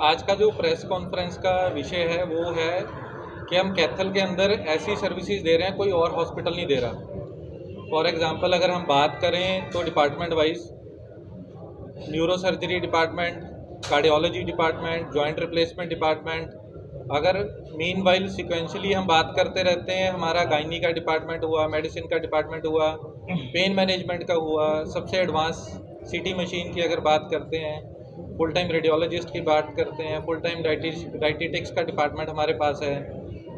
आज का जो प्रेस कॉन्फ्रेंस का विषय है वो है कि हम कैथल के अंदर ऐसी सर्विसेज दे रहे हैं कोई और हॉस्पिटल नहीं दे रहा। फॉर एग्जांपल अगर हम बात करें तो department wise neuro surgery department, cardiology department, joint replacement department, अगर मीन वाइल सिक्वेंशली हम बात करते रहते हैं, हमारा गायनी का डिपार्टमेंट हुआ, मेडिसिन का डिपार्टमेंट हुआ, पेन मैनेजमेंट का हुआ, सबसे एडवांस सीटी मशीन की अगर बात करते हैं, फुल टाइम रेडियोलॉजिस्ट की बात करते हैं, फुल टाइम डाइटिटिक्स का डिपार्टमेंट हमारे पास है,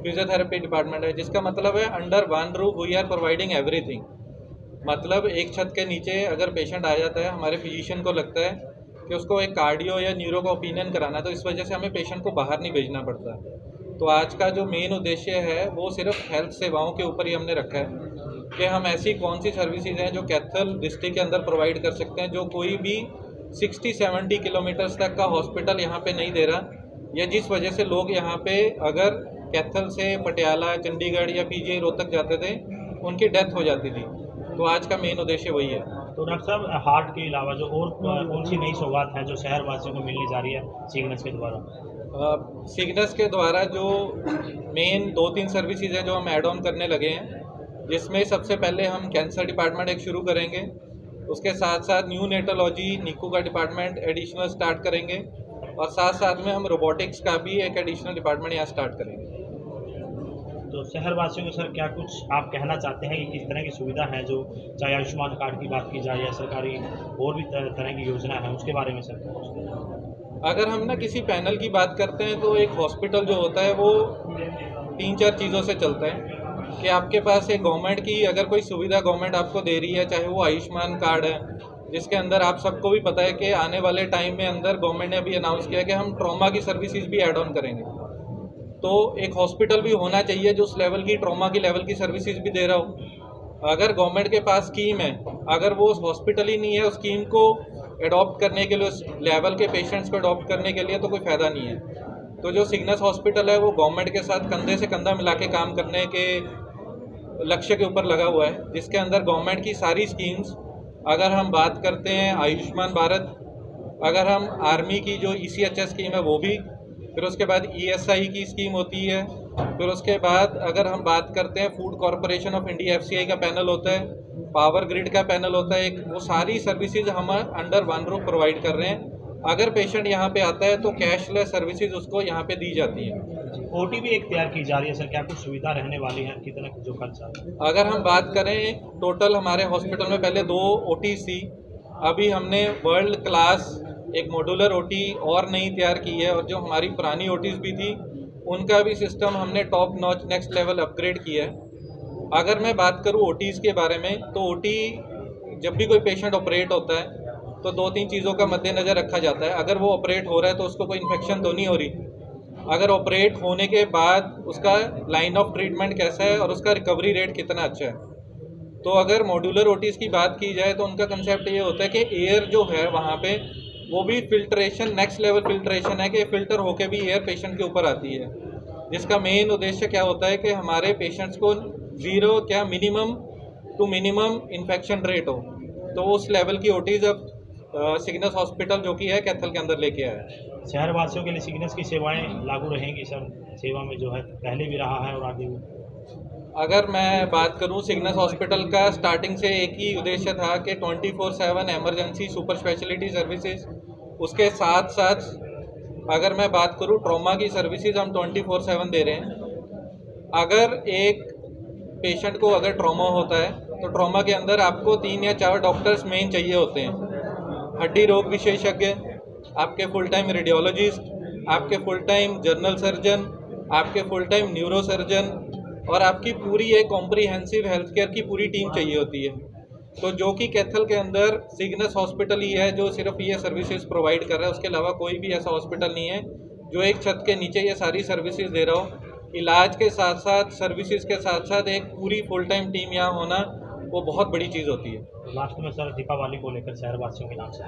फिजियोथेरेपी डिपार्टमेंट है, जिसका मतलब है under one roof we are providing everything. मतलब एक छत के नीचे अगर पेशेंट आ जाता है, हमारे फिजिशियन को लगता है कि उसको एक कार्डियो या न्यूरो का ओपिनियन कराना है, तो इस वजह से हमें पेशेंट को बाहर नहीं भेजना पड़ता। तो आज का जो मेन उद्देश्य है वो सिर्फ हेल्थ सेवाओं के ऊपर ही हमने रखा है कि हम ऐसी कौन सी सर्विसेज हैं जो कैथल डिस्ट्रिक्ट के अंदर प्रोवाइड कर सकते हैं, जो कोई भी 60-70 किलोमीटर्स तक का हॉस्पिटल यहाँ पे नहीं दे रहा, या जिस वजह से लोग यहाँ पे अगर कैथल से पटियाला, चंडीगढ़ या पीजीआई रोहतक जाते थे उनकी डेथ हो जाती थी। तो आज का मेन उद्देश्य वही है। तो डॉक्टर साहब, हार्ट के अलावा जो और कौन सी नई सौगात है जो शहर वासियों को मिलने जा रही है सिग्नस के द्वारा? सिग्नस के द्वारा जो मेन 2-3 सर्विसेज हैं जो हम ऐड ऑन करने लगे हैं, जिसमें सबसे पहले हम कैंसर डिपार्टमेंट एक शुरू करेंगे, उसके साथ साथ न्यू नेटोलॉजी निकू का डिपार्टमेंट एडिशनल स्टार्ट करेंगे, और साथ साथ में हम रोबोटिक्स का भी एक एडिशनल डिपार्टमेंट यहाँ स्टार्ट करेंगे। तो शहर वासियों को सर क्या कुछ आप कहना चाहते हैं कि किस तरह की सुविधा है, जो चाहे आयुष्मान कार्ड की बात की जाए या सरकारी और भी तरह की योजना है उसके बारे में सर? अगर हम ना किसी पैनल की बात करते हैं तो एक हॉस्पिटल जो होता है वो 3-4 चीज़ों से चलता है कि आपके पास एक गवर्नमेंट की अगर कोई सुविधा गवर्नमेंट आपको दे रही है, चाहे वो आयुष्मान कार्ड है, जिसके अंदर आप सबको भी पता है कि आने वाले टाइम में अंदर गवर्नमेंट ने अभी अनाउंस किया कि हम ट्रॉमा की सर्विसेज भी ऐड ऑन करेंगे। तो एक हॉस्पिटल भी होना चाहिए जो उस लेवल की ट्रॉमा की लेवल की सर्विसेज भी दे रहा हो। अगर गवर्नमेंट के पास स्कीम है, अगर वो उस हॉस्पिटल ही नहीं है उस स्कीम को एडॉप्ट करने के लिए, उस लेवल के पेशेंट्स को अडॉप्ट करने के लिए, तो कोई फ़ायदा नहीं है। तो जो सिग्नस हॉस्पिटल है वो गवर्नमेंट के साथ कंधे से कंधा मिला के काम करने के लक्ष्य के ऊपर लगा हुआ है, जिसके अंदर गवर्नमेंट की सारी स्कीम्स, अगर हम बात करते हैं आयुष्मान भारत, अगर हम आर्मी की जो ECHS स्कीम है वो भी, फिर उसके बाद ESI की स्कीम होती है, फिर उसके बाद अगर हम बात करते हैं food corporation of India FCI का पैनल होता है, पावर ग्रिड का पैनल होता है एक, वो सारी सर्विसेज हम अंडर वन रूफ प्रोवाइड कर रहे हैं। अगर पेशेंट यहाँ पे आता है तो कैशलेस सर्विसेज उसको यहाँ पे दी जाती हैं। OT भी एक तैयार की जा रही है सर, क्या कुछ सुविधा रहने वाली है, कितना जो खर्चा? अगर हम बात करें टोटल हमारे हॉस्पिटल में पहले 2 OTs थी, अभी हमने वर्ल्ड क्लास एक मॉड्यूलर OT और नई तैयार की है, और जो हमारी पुरानी OTs भी थी उनका भी सिस्टम हमने top notch next level upgrade किया है। अगर मैं बात करूं OTs के बारे में, तो OT जब भी कोई पेशेंट ऑपरेट होता है तो 2-3 चीज़ों का मद्देनज़र रखा जाता है। अगर वो ऑपरेट हो रहा है तो उसको कोई इन्फेक्शन तो नहीं हो रही, अगर ऑपरेट होने के बाद उसका लाइन ऑफ ट्रीटमेंट कैसा है और उसका रिकवरी रेट कितना अच्छा है। तो अगर मॉड्यूलर OTs की बात की जाए तो उनका कंसेप्ट ये होता है कि एयर जो है वहाँ पे वो भी फिल्ट्रेशन नेक्स्ट लेवल फिल्ट्रेशन है कि फ़िल्टर होके भी एयर पेशेंट के ऊपर आती है, जिसका मेन उद्देश्य क्या होता है कि हमारे पेशेंट्स को ज़ीरो क्या minimum to minimum infection rate हो। तो उस लेवल की OTs अब सिग्नस हॉस्पिटल जो कि है कैथल के अंदर लेके आया है। शहर वासियों के लिए सिग्नस की सेवाएं लागू रहेंगी सर, सेवा में जो है पहले भी रहा है और आगे भी? अगर मैं बात करूं, सिग्नस हॉस्पिटल का स्टार्टिंग से एक ही उद्देश्य था कि 24/7 एमरजेंसी सुपर स्पेशलिटी सर्विसेज, उसके साथ साथ अगर मैं बात करूं ट्रॉमा की सर्विसेज हम 24/7 दे रहे हैं। अगर एक पेशेंट को अगर ट्रॉमा होता है तो ट्रॉमा के अंदर आपको 3 या 4 डॉक्टर्स मेन चाहिए होते हैं। हड्डी रोग विशेषज्ञ, आपके फुल टाइम रेडियोलॉजिस्ट, आपके फुल टाइम जनरल सर्जन, आपके फुल टाइम न्यूरो सर्जन, और आपकी पूरी एक कॉम्प्रिहेंसिव हेल्थ केयर की पूरी टीम चाहिए होती है। तो जो कि कैथल के अंदर सिग्नस हॉस्पिटल ही है जो सिर्फ ये सर्विसेज प्रोवाइड कर रहा है, उसके अलावा कोई भी ऐसा हॉस्पिटल नहीं है जो एक छत के नीचे ये सारी सर्विसेज दे रहा हो। इलाज के साथ साथ, सर्विसेज के साथ साथ एक पूरी फुल टाइम टीम यहाँ होना वो बहुत बड़ी चीज़ होती है। लास्ट में सर, दीपावली को लेकर शहर वासियों के नाम से?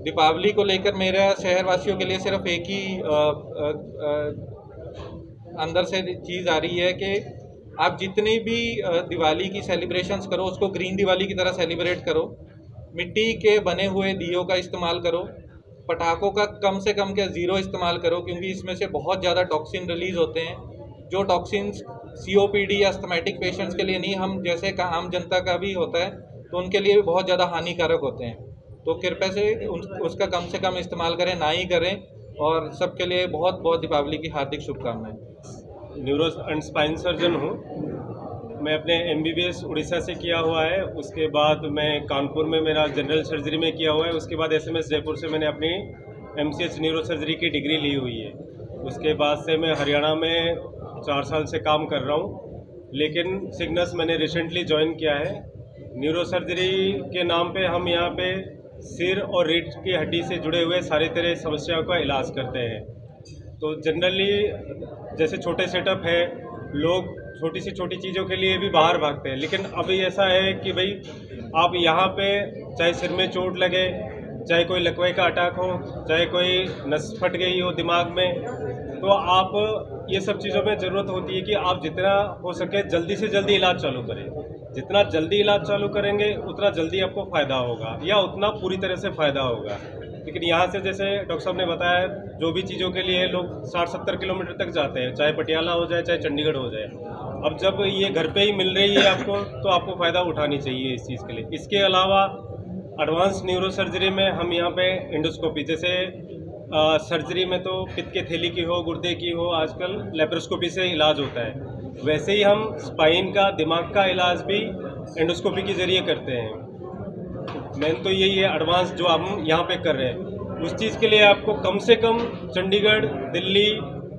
दीपावली को लेकर मेरा शहरवासियों के लिए सिर्फ एक ही अंदर से चीज़ आ रही है कि आप जितनी भी दिवाली की सेलिब्रेशंस करो उसको ग्रीन दिवाली की तरह सेलिब्रेट करो, मिट्टी के बने हुए दियों का इस्तेमाल करो, पटाखों का कम से कम क्या ज़ीरो इस्तेमाल करो, क्योंकि इसमें से बहुत ज़्यादा टॉक्सिन रिलीज़ होते हैं, जो टॉक्सिन्स COPD या अस्थमैटिक पेशेंट्स के लिए नहीं, हम जैसे का आम जनता का भी होता है तो उनके लिए भी बहुत ज़्यादा हानिकारक होते हैं। तो कृपया से उसका कम से कम इस्तेमाल करें, ना ही करें। और सबके लिए बहुत बहुत दीपावली की हार्दिक शुभकामनाएं। न्यूरो एंड स्पाइन सर्जन हूँ। मैं अपने MBBS उड़ीसा से किया हुआ है, उसके बाद मैं कानपुर में मेरा जनरल सर्जरी में किया हुआ है, उसके बाद SMS जयपुर से मैंने अपनी MCH न्यूरो सर्जरी की डिग्री ली हुई है। उसके बाद से मैं हरियाणा में 4 साल से काम कर रहा हूँ, लेकिन सिग्नस मैंने रिसेंटली ज्वाइन किया है। न्यूरो सर्जरी के नाम पे हम यहाँ पे सिर और रीढ़ की हड्डी से जुड़े हुए सारे तरह समस्याओं का इलाज करते हैं। तो जनरली जैसे छोटे सेटअप है, लोग छोटी से छोटी चीज़ों के लिए भी बाहर भागते हैं, लेकिन अभी ऐसा है कि भाई आप यहाँ पे चाहे सिर में चोट लगे, चाहे कोई लकवे का अटैक हो, चाहे कोई नस फट गई हो दिमाग में, तो आप ये सब चीज़ों में ज़रूरत होती है कि आप जितना हो सके जल्दी से जल्दी इलाज चालू करें। जितना जल्दी इलाज चालू करेंगे उतना जल्दी आपको फ़ायदा होगा, या उतना पूरी तरह से फ़ायदा होगा। लेकिन यहाँ से जैसे डॉक्टर साहब ने बताया, जो भी चीज़ों के लिए लोग 60-70 किलोमीटर तक जाते हैं, चाहे पटियाला हो जाए चाहे चंडीगढ़ हो जाए। अब जब ये घर पे ही मिल रही है आपको, तो आपको फ़ायदा उठानी चाहिए इस चीज़ के लिए। इसके अलावा एडवांस न्यूरो सर्जरी में हम यहाँ पे एंडोस्कोपी, जैसे सर्जरी में तो पित्त के थैली की हो, गुर्दे की हो, आजकल लेप्रोस्कोपी से इलाज होता है, वैसे ही हम स्पाइन का, दिमाग का इलाज भी एंडोस्कोपी के ज़रिए करते हैं। मेन तो यही है एडवांस जो हम यहाँ पे कर रहे हैं। उस चीज़ के लिए आपको कम से कम चंडीगढ़, दिल्ली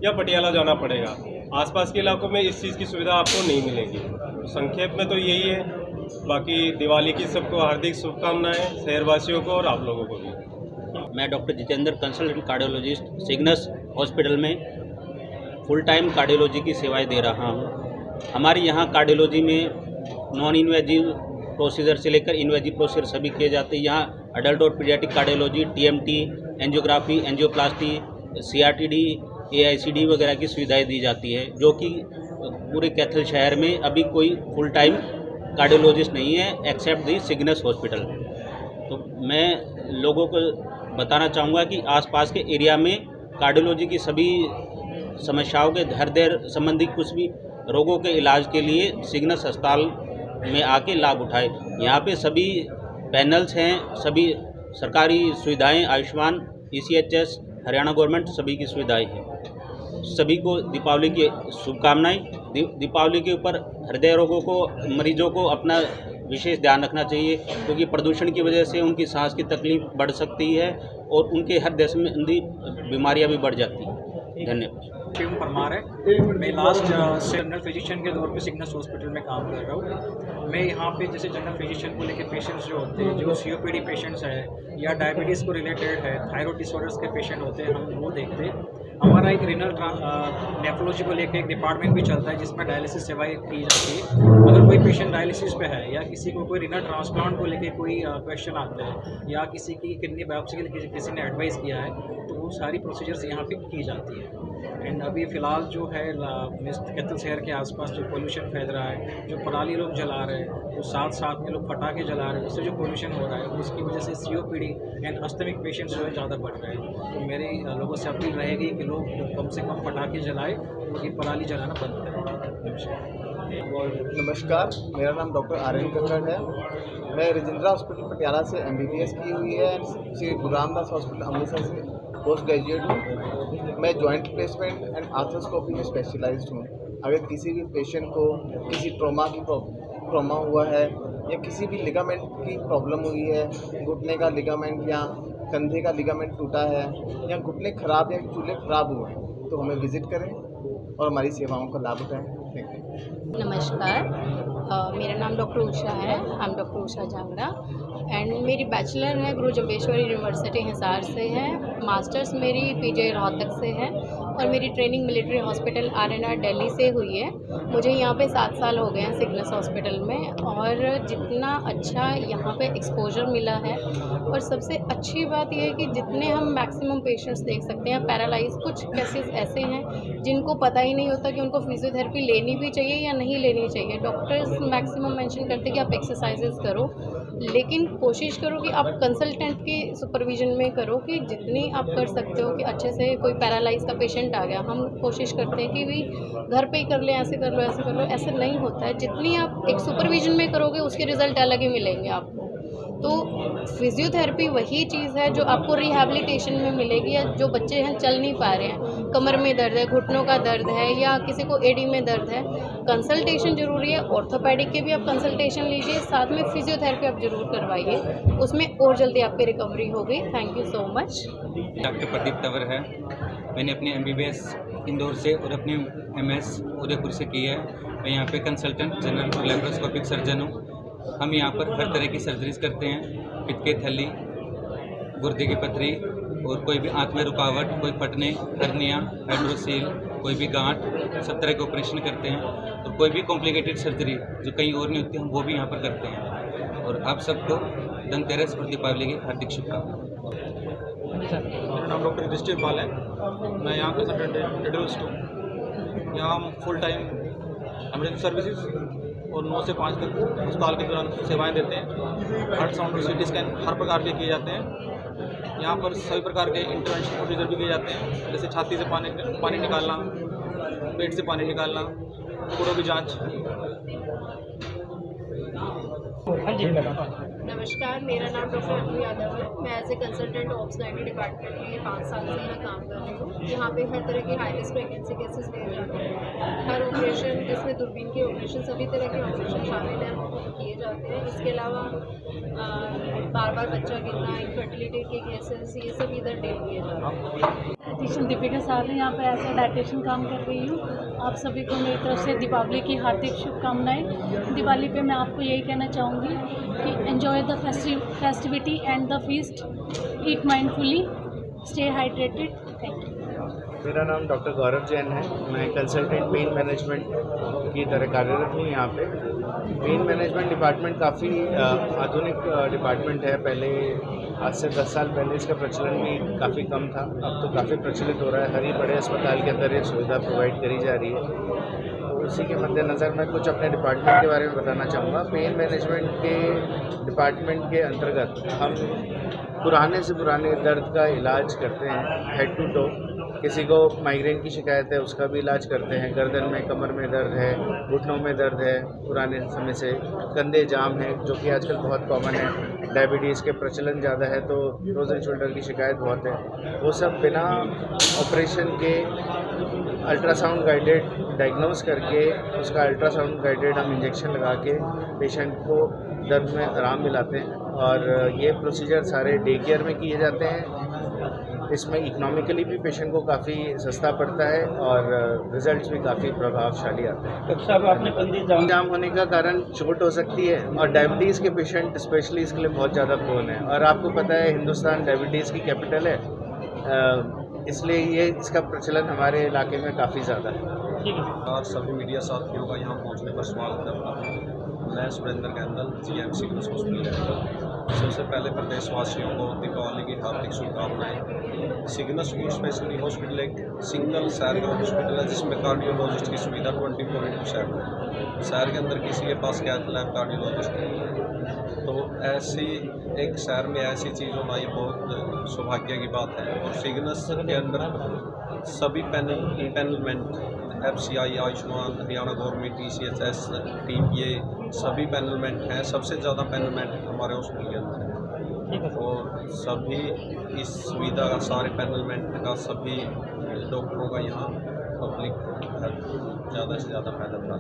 या पटियाला जाना पड़ेगा। आसपास के इलाकों में इस चीज़ की सुविधा आपको नहीं मिलेगी। तो संक्षेप में तो यही है। बाकी दिवाली की सबको हार्दिक शुभकामनाएं, शहरवासियों को और आप लोगों को भी। मैं doctor Jitendra, consultant cardiologist, Cygnus hospital में फुल टाइम कार्डियोलॉजी की सेवाएं दे रहा हूं। हमारे यहाँ कार्डियोलॉजी में नॉन इन्वेजिव प्रोसीजर से लेकर इन्वेजिव प्रोसीजर सभी किए जाते हैं। यहाँ अडल्ट और paediatric cardiology, TMT, angiography, angioplasty, CRTD, AICD वगैरह की सुविधाएं दी जाती है, जो कि पूरे कैथल शहर में अभी कोई फुल टाइम कार्डियोलॉजिस्ट नहीं है एक्सेप्ट दी सिग्नस हॉस्पिटल। तो मैं लोगों को बताना चाहूँगा कि आसपास के एरिया में कार्डियोलॉजी की सभी समस्याओं के, हृदय संबंधी कुछ भी रोगों के इलाज के लिए सिग्नस अस्पताल में आके लाभ उठाए। यहाँ पे सभी पैनल्स हैं, सभी सरकारी सुविधाएं, आयुष्मान, ECHS, हरियाणा गवर्नमेंट, सभी की सुविधाएं हैं। सभी को दीपावली की शुभकामनाएं। दीपावली के ऊपर हृदय रोगों को, मरीजों को अपना विशेष ध्यान रखना चाहिए, क्योंकि प्रदूषण की वजह से उनकी सांस की तकलीफ बढ़ सकती है और उनके हृदय संबंधी बीमारियां भी बढ़ जाती हैं। धन्यवाद। शिवम परमार है। मैं लास्ट जनरल फिजिशियन के तौर पे सिग्नस हॉस्पिटल में काम कर रहा हूँ। मैं यहाँ पे जैसे जनरल फिजिशियन को लेकर पेशेंट्स जो होते हैं, जो COPD पेशेंट्स है या डायबिटीज़ को रिलेटेड है, थायराइड डिसऑर्डर्स के पेशेंट होते हैं, हम वो देखते हैं। हमारा एक रीनल नेफ्रोलॉजी को लेकर एक डिपार्टमेंट भी चलता है, जिसमें डायलिसिस सेवाएं की जाती है। अगर कोई पेशेंट डायलिसिस पे है या किसी को कोई रीनल ट्रांसप्लांट को लेकर कोई क्वेश्चन आता है, या किसी की किडनी बायोप्सी के लिए किसी ने एडवाइस किया है, तो वो सारी प्रोसीजर्स यहाँ पे की जाती है। एंड अभी फ़िलहाल जो है कैथल शहर के आसपास जो पोल्यूशन फैल रहा है, जो पराली लोग जला रहे हैं, तो साथ साथ में लोग पटाखे जला रहे हैं, उससे जो पोल्यूशन हो रहा है, उसकी वजह से COPD एंड अस्थमिक पेशेंट्स जो है ज़्यादा बढ़ रहे हैं। तो मेरे लोगों से अपील रहेगी कि लोग कम से कम पटाखे जलाएँ और ये पराली जलाना बंद करें। नमस्कार, मेरा नाम डॉक्टर RN कक्कड़ है। मैं रजिंद्रा हॉस्पिटल पटियाला से MBBS की हुई है, श्री गुरु रामदास हॉस्पिटल अमृतसर से पोस्ट ग्रेजुएट हूँ। मैं जॉइंट रिप्लेसमेंट एंड आर्थ्रोस्कोपी में स्पेशलाइज्ड हूँ। अगर किसी भी पेशेंट को किसी ट्रॉमा हुआ है या किसी भी लिगामेंट की प्रॉब्लम हुई है, घुटने का लिगामेंट या कंधे का लिगामेंट टूटा है या घुटने खराब या चूल्हे खराब हुए हैं, तो हमें विज़िट करें और हमारी सेवाओं का लाभ उठाएं। Thank you. नमस्कार, मेरा नाम डॉक्टर उषा है। I am doctor Usha Jangra and मेरी बैचलर है गुरु जम्बेश्वर यूनिवर्सिटी हिसार से है। मास्टर्स मेरी PGI रोहतक से है और मेरी training military hospital RNR Delhi से हुई है। मुझे यहाँ पे 7 साल हो गए हैं सिग्नस हॉस्पिटल में, और जितना अच्छा यहाँ पे एक्सपोजर मिला है, और सबसे अच्छी बात यह है कि जितने हम मैक्सिमम पेशेंट्स देख सकते हैं पैरालाइज, कुछ केसेस ऐसे हैं जिनको पता ही नहीं होता कि उनको फिजियोथेरेपी लेनी भी चाहिए या नहीं लेनी चाहिए। डॉक्टर्स सिर्फ मैक्सिमम मेंशन करते हैं कि आप एक्सरसाइजेस करो, लेकिन कोशिश करो कि आप कंसल्टेंट के सुपरविजन में करो कि जितनी आप कर सकते हो कि अच्छे से। कोई पैरालाइज का पेशेंट आ गया, हम कोशिश करते हैं कि भी घर पे ही कर लें, ऐसे कर लो ऐसे कर लो, ऐसे नहीं होता है। जितनी आप एक सुपरविजन में करोगे उसके रिजल्ट अलग ही मिलेंगे आपको। तो फिजियोथेरेपी वही चीज़ है जो आपको रिहैबिलिटेशन में मिलेगी। या जो बच्चे हैं चल नहीं पा रहे हैं, कमर में दर्द है, घुटनों का दर्द है, या किसी को एडी में दर्द है, कंसल्टेशन ज़रूरी है। ऑर्थोपेडिक के भी आप कंसल्टेशन लीजिए, साथ में फिजियोथेरेपी आप ज़रूर करवाइए, उसमें और जल्दी आपकी रिकवरी होगी। Thank you so much. Doctor Pradeep Tanwar है। मैंने अपनी MBBS इंदौर से और अपनी MS उदयपुर से की है। मैं यहाँ पे कंसल्टेंट जनरल लैप्रोस्कोपिक सर्जन हूँ। हम यहाँ पर हर तरह की सर्जरीज करते हैं, पित्त की थैली, गुर्दे की पथरी और कोई भी आंत में रुकावट, कोई फटने, हर्निया, हाइड्रोसील, कोई भी गांठ, सब तरह के ऑपरेशन करते हैं। और कोई भी कॉम्प्लिकेटेड सर्जरी जो कहीं और नहीं होती हम वो भी यहाँ पर करते हैं। और आप सबको धनतेरस और दीपावली की हार्दिक शुभकामनाएं। मेरा नाम डॉक्टर युधिष्ठिर पाल है। मैं यहाँ कंसल्टेंट रेडियोलॉजिस्ट हूँ। यहाँ हम फुल टाइम एमरजेंसी सर्विसेज और 9 से 5 तक अस्पताल के दौरान सेवाएं देते हैं। अल्ट्रासाउंड और CT स्कैन हर प्रकार के किए जाते हैं। यहाँ पर सभी प्रकार के इंटरवेंशन प्रोसीजर भी किए जाते हैं, जैसे छाती से पानी निकालना, पेट से पानी निकालना, कोड़ों की जाँच। नमस्कार, मेरा नाम डॉक्टर अनु यादव है। मैं as a consultant obs gynae department में 5 साल से यहाँ काम कर रही हूँ। यहाँ पे हर तरह के हाई रिस्क प्रेगनेंसी केसेस लिए जाते हैं। हर ऑपरेशन जिसमें दूरबीन के ऑपरेशन, सभी तरह के ऑपरेशन शामिल हैं, वो किए जाते हैं। इसके अलावा बार बार बच्चा गिरना, इनफर्टिलिटी के केसेस, ये सब इधर डील किए जाते हैं। डाइटिशियन दीपिका साहब यहाँ पर एज ए डाइटिशियन काम कर रही हूँ। आप सभी को मेरी तरफ से दीपावली की हार्दिक शुभकामनाएं। दिवाली पे मैं आपको यही कहना चाहूँगी कि enjoy the festivity and the feast, eat mindfully, stay hydrated. Thank you. मेरा नाम डॉक्टर गौरव जैन है। मैं कंसल्टेंट पेन मैनेजमेंट की तरह कार्यरत हूँ यहाँ पे। पेन मैनेजमेंट डिपार्टमेंट काफ़ी आधुनिक डिपार्टमेंट है। पहले आज से 10 साल पहले इसका प्रचलन भी काफ़ी कम था, अब तो काफ़ी प्रचलित हो रहा है। हर ही बड़े अस्पताल के अंदर ये सुविधा प्रोवाइड करी जा रही है। तो उसी के मद्देनज़र मैं कुछ अपने डिपार्टमेंट के बारे में बताना चाहूँगा। पेन मैनेजमेंट के डिपार्टमेंट के अंतर्गत हम पुराने से पुराने दर्द का इलाज करते हैं, हेड टू टो। किसी को माइग्रेन की शिकायत है उसका भी इलाज करते हैं। गर्दन में, कमर में दर्द है, घुटनों में दर्द है, पुराने समय से कंधे जाम है जो कि आजकल बहुत कॉमन है। डायबिटीज़ के प्रचलन ज़्यादा है तो फ्रोजन शोल्डर की शिकायत बहुत है। वो सब बिना ऑपरेशन के अल्ट्रासाउंड गाइडेड डायग्नोस करके उसका अल्ट्रासाउंड गाइडेड हम इंजेक्शन लगा के पेशेंट को दर्द में आराम मिलाते हैं। और ये प्रोसीजर सारे डे केयर में किए जाते हैं। इसमें इकोनॉमिकली भी पेशेंट को काफ़ी सस्ता पड़ता है और रिजल्ट्स भी काफ़ी प्रभावशाली आते हैं। डॉक्टर साहब, आपने कंधे जाम होने का कारण चोट हो सकती है और डायबिटीज़ के पेशेंट स्पेशली इसके लिए बहुत ज़्यादा प्रोन है। और आपको पता है हिंदुस्तान डायबिटीज़ की कैपिटल है, इसलिए ये इसका प्रचलन हमारे इलाके में काफ़ी ज़्यादा है। और सभी मीडिया साथियों का यहाँ पहुँचने पर स्वागत करता हूँ। मैं सुरेंद्र कैंडल, GMC हॉस्पिटल। सबसे पहले प्रदेशवासियों को दीपावली की हार्दिक शुभकामनाएं। सिग्नस स्पेशलिटी हॉस्पिटल एक सिंगल शहर का हॉस्पिटल है जिसमें कार्डियोलॉजिस्ट की सुविधा 24/7 है। शहर के अंदर किसी के पास कैथ लैब कार्डियोलॉजिस्ट नहीं है, तो ऐसी एक शहर में ऐसी चीज़ होना ये बहुत सौभाग्य की बात है। और सिग्नस के अंदर सभी पैनलमेंट FCI, Ayushman, Haryana government, TCHS team, ये सभी पैनलमेंट हैं। सबसे ज़्यादा पैनलमेंट हमारे हॉस्पिटल के अंदर है और सभी इस सुविधा का, सारे पैनलमेंट का, सभी डॉक्टरों का यहाँ पब्लिक ज़्यादा से ज़्यादा फायदा उठा